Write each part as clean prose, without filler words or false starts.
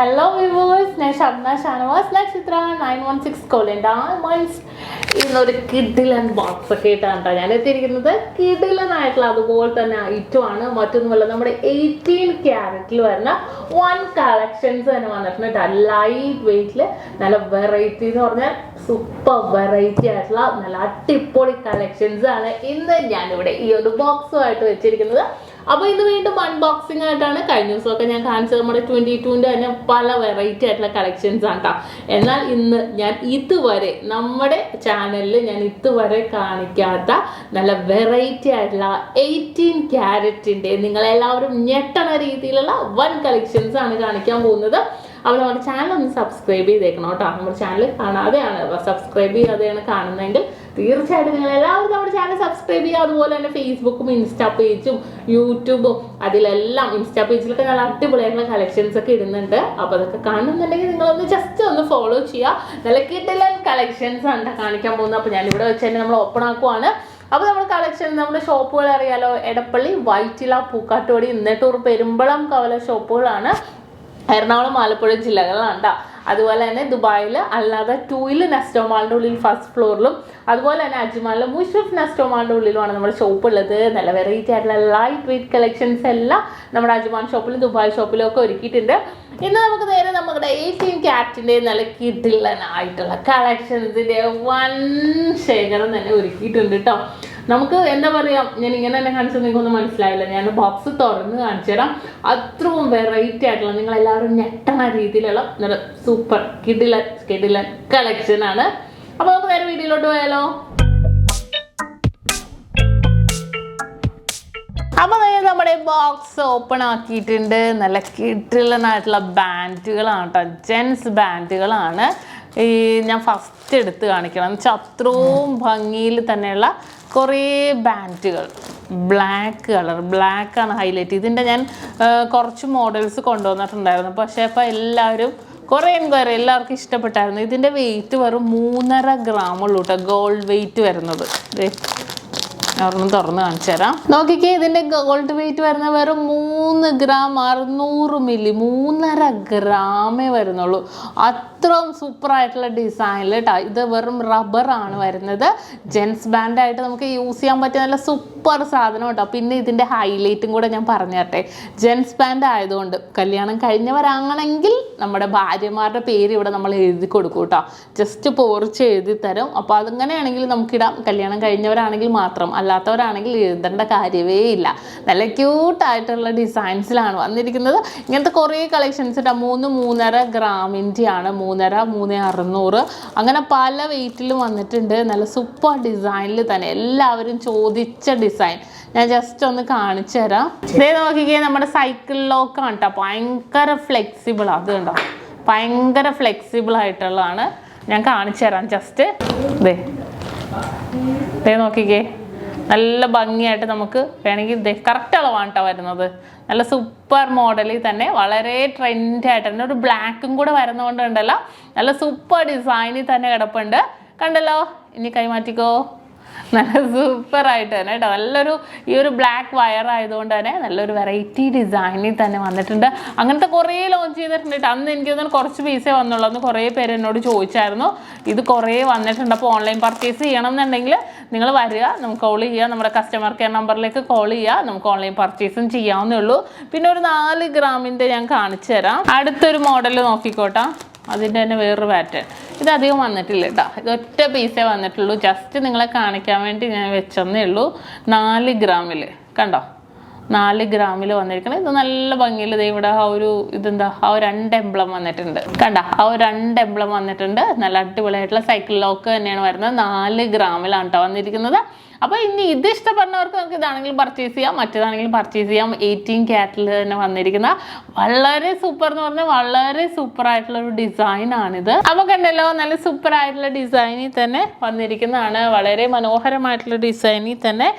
Hello viewers, ഞാൻ ഷബ്ന ഷാനവാസ് നക്ഷത്ര 916 diamonds ഇന്നൊരു കിഡിലൻ ബോക്സ് ഒക്കെ ഇട്ടാണ് ഞാൻ എത്തിയിരിക്കുന്നത്. കിഡിലനായിട്ടുള്ള അതുപോലെ തന്നെ ഐറ്റമാണ്, മറ്റൊന്നുമല്ല നമ്മുടെ 18 ക്യാരറ്റിൽ വരുന്ന വൺ കളക്ഷൻസ് തന്നെ വന്നിട്ടുണ്ട്. ലൈറ്റ് വെയിറ്റിൽ നല്ല വെറൈറ്റി എന്ന് പറഞ്ഞാൽ സൂപ്പർ വെറൈറ്റി ആയിട്ടുള്ള നല്ല അടിപൊളി കളക്ഷൻസ് ആണ് ഇന്ന് ഞാനിവിടെ ഈ ഒരു ബോക്സുമായിട്ട് വെച്ചിരിക്കുന്നത്. അപ്പോൾ ഇത് വീണ്ടും അൺബോക്സിംഗ് ആയിട്ടാണ്. കഴിഞ്ഞ ദിവസമൊക്കെ ഞാൻ കാണിച്ചത് നമ്മുടെ 22-ൻ്റെ തന്നെ പല വെറൈറ്റി ആയിട്ടുള്ള കളക്ഷൻസ് ആണ് കേട്ടോ. എന്നാൽ ഇന്ന് ഞാൻ ഇതുവരെ നമ്മുടെ ചാനലിൽ ഞാൻ ഇതുവരെ കാണിക്കാത്ത നല്ല വെറൈറ്റി ആയിട്ടുള്ള 18 ക്യാരറ്റിൻ്റെ നിങ്ങളെല്ലാവരും ഞെട്ടണ രീതിയിലുള്ള വൺ കളക്ഷൻസ് ആണ് കാണിക്കാൻ പോകുന്നത്. അപ്പോൾ നമ്മുടെ ചാനൽ ഒന്ന് സബ്സ്ക്രൈബ് ചെയ്തേക്കണം കേട്ടോ. നമ്മുടെ ചാനൽ കാണാതെയാണ് സബ്സ്ക്രൈബ് ചെയ്യാതെയാണ് കാണുന്നതെങ്കിൽ തീർച്ചയായിട്ടും നിങ്ങൾ എല്ലാവരും നമ്മുടെ ചാനൽ സബ്സ്ക്രൈബ് ചെയ്യുക. അതുപോലെ തന്നെ ഫേസ്ബുക്കും ഇൻസ്റ്റാ പേജും യൂട്യൂബും അതിലെല്ലാം ഇൻസ്റ്റാ പേജിലൊക്കെ നല്ല അടിപൊളിയായിട്ടുള്ള കളക്ഷൻസ് ഒക്കെ ഇടുന്നുണ്ട്. അപ്പോൾ അതൊക്കെ കാണുന്നുണ്ടെങ്കിൽ നിങ്ങളൊന്ന് ജസ്റ്റ് ഒന്ന് ഫോളോ ചെയ്യുക. നല്ല കിഡിലൻ കളക്ഷൻസ് ആണ് കാണിക്കാൻ പോകുന്നത്. അപ്പോൾ ഞാനിവിടെ വെച്ച് തന്നെ നമ്മൾ ഓപ്പൺ ആക്കുവാണ്. അപ്പോൾ നമ്മുടെ കളക്ഷൻ നമ്മുടെ ഷോപ്പുകൾ അറിയാലോ, എടപ്പള്ളി, വൈറ്റില, പൂക്കാട്ടുപടി, നെട്ടൂർ, പെരുമ്പളം, കവല ഷോപ്പുകളാണ്. എറണാകുളം, ആലപ്പുഴ ജില്ലകളിലാണ് കേട്ടോ. അതുപോലെ തന്നെ ദുബായിൽ അല്ലാതെ 2-ൽ നെസ്റ്റോമാളിൻ്റെ ഉള്ളിൽ ഫസ്റ്റ് ഫ്ലോറിലും അതുപോലെ തന്നെ അജ്മാനിലെ മുഷറഫ് നെസ്റ്റോമാളിൻ്റെ ഉള്ളിലുമാണ് നമ്മുടെ ഷോപ്പ് ഉള്ളത്. നല്ല വെറൈറ്റി ആയിട്ടുള്ള ലൈറ്റ് വെയിറ്റ് കളക്ഷൻസ് എല്ലാം നമ്മുടെ അജ്മാൻ ഷോപ്പിലും ദുബായ് ഷോപ്പിലും ഒക്കെ ഒരുക്കിയിട്ടുണ്ട്. ഇന്ന് നമുക്ക് നേരെ നമ്മുടെ 18 ക്യാരറ്റിൻ്റെ നല്ല കിഡിലനായിട്ടുള്ള കളക്ഷൻസിൻ്റെ വൻ ശേഖരം തന്നെ ഒരുക്കിയിട്ടുണ്ട് കേട്ടോ. നമുക്ക് എന്താ പറയുക, ഞാൻ ഇങ്ങനെ തന്നെ കാണിച്ചത് നിങ്ങൾക്കൊന്നും മനസ്സിലായില്ല. ഞാൻ ബോക്സ് തുറന്ന് കാണിച്ചു തരാം. അത്രയും വെറൈറ്റി ആയിട്ടുള്ള നിങ്ങളെല്ലാവരും ഞെട്ടണ രീതിയിലുള്ള നല്ല സൂപ്പർ കിഡിലൻ കളക്ഷനാണ്. അപ്പോൾ നമുക്ക് നേരെ വീഡിയോയിലോട്ട് പോയാലോ. അപ്പോൾ നമ്മുടെ ബോക്സ് ഓപ്പൺ ആക്കിയിട്ടുണ്ട്. നല്ല കിഡിലനായിട്ടുള്ള ബാൻഡുകളാണ് കേട്ടോ, ജെൻസ് ബാൻഡുകളാണ്. ഞാൻ ഫസ്റ്റ് എടുത്ത് കാണിക്കണം എന്ന് വെച്ചാൽ അത്രയും ഭംഗിയിൽ തന്നെയുള്ള കുറേ ബാൻഡുകൾ. ബ്ലാക്ക് കളർ, ബ്ലാക്കാണ് ഹൈലൈറ്റ്. ഇതിൻ്റെ ഞാൻ കുറച്ച് മോഡൽസ് കൊണ്ടുവന്നിട്ടുണ്ടായിരുന്നു. പക്ഷേ അപ്പോൾ എല്ലാവരും കുറേ എൻക്വയറി എല്ലാവർക്കും ഇഷ്ടപ്പെട്ടായിരുന്നു. ഇതിൻ്റെ വെയിറ്റ് വെറും 3.5 ഗ്രാമുള്ളൂ കേട്ടോ, ഗോൾഡ് വെയിറ്റ് വരുന്നത്. ഒരെണ്ണം തുറന്ന് കാണിച്ചു തരാം. നോക്കിക്കേ, ഇതിൻ്റെ ഗോൾഡ് വെയിറ്റ് വരുന്നത് വെറും 3 ഗ്രാം 600 മില്ലി, 3.5 ഗ്രാമേ വരുന്നുള്ളൂ. അത്രയും സൂപ്പറായിട്ടുള്ള ഡിസൈനിൽ കേട്ടോ. ഇത് വെറും റബ്ബറാണ് വരുന്നത്. ജെൻസ് ബാൻഡായിട്ട് നമുക്ക് യൂസ് ചെയ്യാൻ പറ്റിയ നല്ല സൂപ്പർ സാധനം കേട്ടോ. പിന്നെ ഇതിൻ്റെ ഹൈലൈറ്റും കൂടെ ഞാൻ പറഞ്ഞു തരട്ടെ. ജെൻസ് ബാൻഡ് ആയതുകൊണ്ട് കല്യാണം കഴിഞ്ഞവരാണെങ്കിൽ നമ്മുടെ ഭാര്യമാരുടെ പേര് ഇവിടെ നമ്മൾ എഴുതി കൊടുക്കും കേട്ടോ. ജസ്റ്റ് പോറിച്ച് എഴുതി തരും. അപ്പോൾ അതങ്ങനെയാണെങ്കിൽ നമുക്കിടാം. കല്യാണം കഴിഞ്ഞവരാണെങ്കിൽ മാത്രം, അല്ലാത്തവരാണെങ്കിൽ എഴുതേണ്ട കാര്യമേ ഇല്ല. നല്ല ക്യൂട്ടായിട്ടുള്ള ഡിസൈൻസിലാണ് വന്നിരിക്കുന്നത്. ഇങ്ങനത്തെ കുറേ കളക്ഷൻസ് ഇട്ടാൽ 3.5 ഗ്രാമിൻ്റെ ആണ്. 3.5, 3.600 അങ്ങനെ പല വെയിറ്റിലും വന്നിട്ടുണ്ട്. നല്ല സൂപ്പർ ഡിസൈനിൽ തന്നെ എല്ലാവരും ചോദിച്ച ഡിസൈൻ ഞാൻ ജസ്റ്റ് ഒന്ന് കാണിച്ചു തരാം. ഇതേ നോക്കിക്കേ, നമ്മുടെ സൈക്കിൾ ലോക്കാണ് കേട്ടോ. ഭയങ്കര ഫ്ലെക്സിബിൾ. അത് കണ്ടോ, ഭയങ്കര ഫ്ലെക്സിബിൾ ആയിട്ടുള്ളതാണ്. ഞാൻ കാണിച്ചു തരാം ജസ്റ്റ്. ഇതേ നോക്കിക്കേ, നല്ല ഭംഗിയായിട്ട് നമുക്ക് വേണമെങ്കിൽ കറക്റ്റ് അളവാണ് കേട്ടോ വരുന്നത്. നല്ല സൂപ്പർ മോഡലിൽ തന്നെ വളരെ ട്രെൻഡി ആയിട്ട് തന്നെ ഒരു ബ്ലാക്കും കൂടെ വരുന്നതുകൊണ്ട് ഉണ്ടല്ലോ, നല്ല സൂപ്പർ ഡിസൈനിൽ തന്നെ കിടപ്പുണ്ട്. കണ്ടല്ലോ, ഇനി കൈമാറ്റിക്കോ. നല്ല സൂപ്പറായിട്ട് തന്നെ കേട്ടോ. നല്ലൊരു ഈ ഒരു ബ്ലാക്ക് വയർ ആയതുകൊണ്ട് തന്നെ നല്ലൊരു വെറൈറ്റി ഡിസൈനിൽ തന്നെ വന്നിട്ടുണ്ട്. അങ്ങനത്തെ കുറേ ലോഞ്ച് ചെയ്തിട്ടുണ്ട് കേട്ടോ. അന്ന് എനിക്ക് തോന്നുന്നു കുറച്ച് പീസേ വന്നുള്ളൂ. അന്ന് കുറേ പേര് എന്നോട് ചോദിച്ചായിരുന്നു. ഇത് കുറേ വന്നിട്ടുണ്ട്. അപ്പോൾ ഓൺലൈൻ പർച്ചേസ് ചെയ്യണം എന്നുണ്ടെങ്കിൽ നിങ്ങൾ വരിക, നമുക്ക് കോൾ ചെയ്യുക. നമ്മുടെ കസ്റ്റമർ കെയർ നമ്പറിലേക്ക് കോൾ ചെയ്യുക. നമുക്ക് ഓൺലൈൻ പർച്ചേസും ചെയ്യാവുന്നേ ഉള്ളൂ. പിന്നെ ഒരു 4 ഗ്രാമിൻ്റെ ഞാൻ കാണിച്ചു തരാം. അടുത്തൊരു മോഡൽ നോക്കിക്കോട്ടാ. അതിൻ്റെ തന്നെ വേറൊരു പാറ്റേൺ. ഇതധികം വന്നിട്ടില്ല കേട്ടോ. ഇത് ഒറ്റ പീസേ വന്നിട്ടുള്ളൂ. ജസ്റ്റ് നിങ്ങളെ കാണിക്കാൻ വേണ്ടി ഞാൻ വെച്ചെന്നേ ഉള്ളൂ. 4 ഗ്രാമിൽ കണ്ടോ, 4 ഗ്രാമിൽ വന്നിരിക്കണം. ഇത് നല്ല ഭംഗിയിൽ ഇവിടെ ആ ഒരു ഇതെന്താ ആ ഒരു 2 എംബ്ലം വന്നിട്ടുണ്ട്. കണ്ട, ആ ഒരു 2 എംബ്ലം വന്നിട്ടുണ്ട്. നല്ല അടിപൊളിയായിട്ടുള്ള സൈക്കിൾ ലോക്ക് തന്നെയാണ് വരുന്നത്. 4 ഗ്രാമിലാണ് കേട്ടോ വന്നിരിക്കുന്നത്. അപ്പോൾ ഇനി ഇത് ഇഷ്ടപ്പെടുന്നവർക്ക് നമുക്ക് ഇതാണെങ്കിലും പർച്ചേസ് ചെയ്യാം, മറ്റേതാണെങ്കിലും പർച്ചേസ് ചെയ്യാം. 18 ക്യാരറ്റിൽ തന്നെ വന്നിരിക്കുന്ന വളരെ സൂപ്പർ എന്ന് പറഞ്ഞാൽ വളരെ സൂപ്പറായിട്ടുള്ളൊരു ഡിസൈനാണിത്. അപ്പോൾ കണ്ടല്ലോ, നല്ല സൂപ്പറായിട്ടുള്ള ഡിസൈനിൽ തന്നെ വന്നിരിക്കുന്നതാണ്. വളരെ മനോഹരമായിട്ടുള്ള ഡിസൈനിൽ തന്നെ